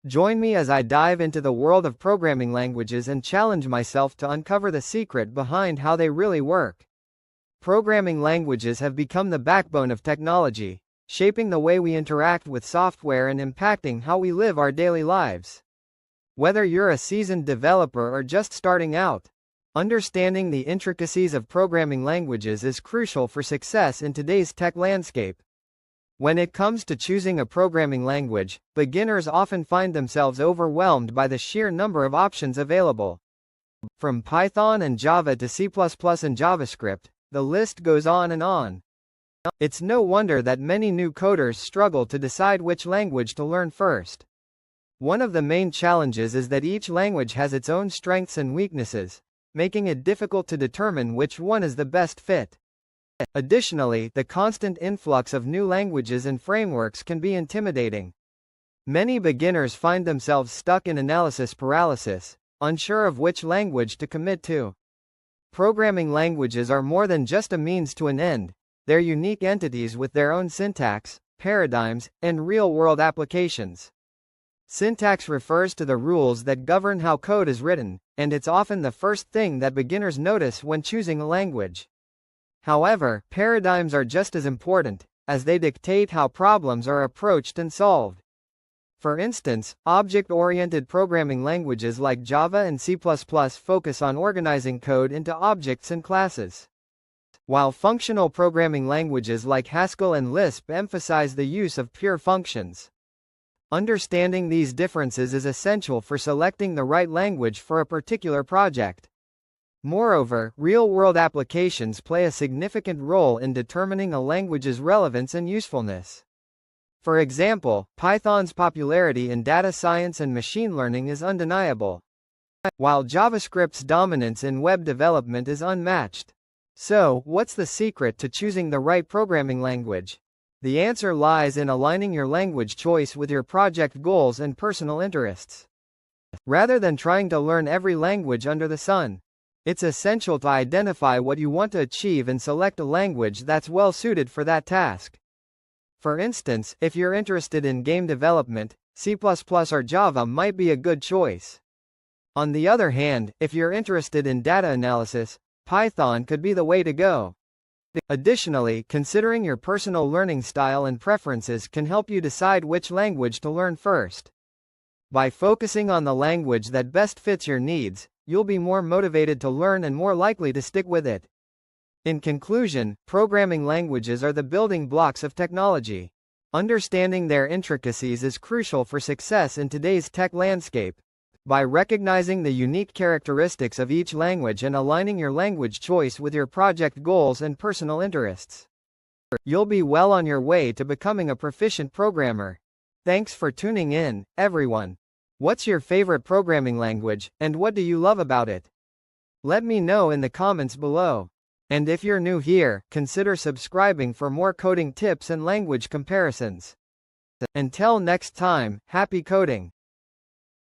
Join me as I dive into the world of programming languages and challenge myself to uncover the secret behind how they really work. Programming languages have become the backbone of technology, shaping the way we interact with software and impacting how we live our daily lives. Whether you're a seasoned developer or just starting out, understanding the intricacies of programming languages is crucial for success in today's tech landscape. When it comes to choosing a programming language, beginners often find themselves overwhelmed by the sheer number of options available. From Python and Java to C++ and JavaScript, the list goes on and on. It's no wonder that many new coders struggle to decide which language to learn first. One of the main challenges is that each language has its own strengths and weaknesses, making it difficult to determine which one is the best fit. Additionally, the constant influx of new languages and frameworks can be intimidating. Many beginners find themselves stuck in analysis paralysis, unsure of which language to commit to. Programming languages are more than just a means to an end. They're unique entities with their own syntax, paradigms, and real-world applications. Syntax refers to the rules that govern how code is written, and it's often the first thing that beginners notice when choosing a language. However, paradigms are just as important, as they dictate how problems are approached and solved. For instance, object-oriented programming languages like Java and C++ focus on organizing code into objects and classes, while functional programming languages like Haskell and Lisp emphasize the use of pure functions. Understanding these differences is essential for selecting the right language for a particular project. Moreover, real-world applications play a significant role in determining a language's relevance and usefulness. For example, Python's popularity in data science and machine learning is undeniable, while JavaScript's dominance in web development is unmatched. So, what's the secret to choosing the right programming language? The answer lies in aligning your language choice with your project goals and personal interests. Rather than trying to learn every language under the sun, it's essential to identify what you want to achieve and select a language that's well suited for that task. For instance, if you're interested in game development, C++ or Java might be a good choice. On the other hand, if you're interested in data analysis, Python could be the way to go. Additionally, considering your personal learning style and preferences can help you decide which language to learn first. By focusing on the language that best fits your needs, you'll be more motivated to learn and more likely to stick with it. In conclusion, programming languages are the building blocks of technology. Understanding their intricacies is crucial for success in today's tech landscape. By recognizing the unique characteristics of each language and aligning your language choice with your project goals and personal interests, you'll be well on your way to becoming a proficient programmer. Thanks for tuning in, everyone. What's your favorite programming language, and what do you love about it? Let me know in the comments below. And if you're new here, consider subscribing for more coding tips and language comparisons. Until next time, happy coding!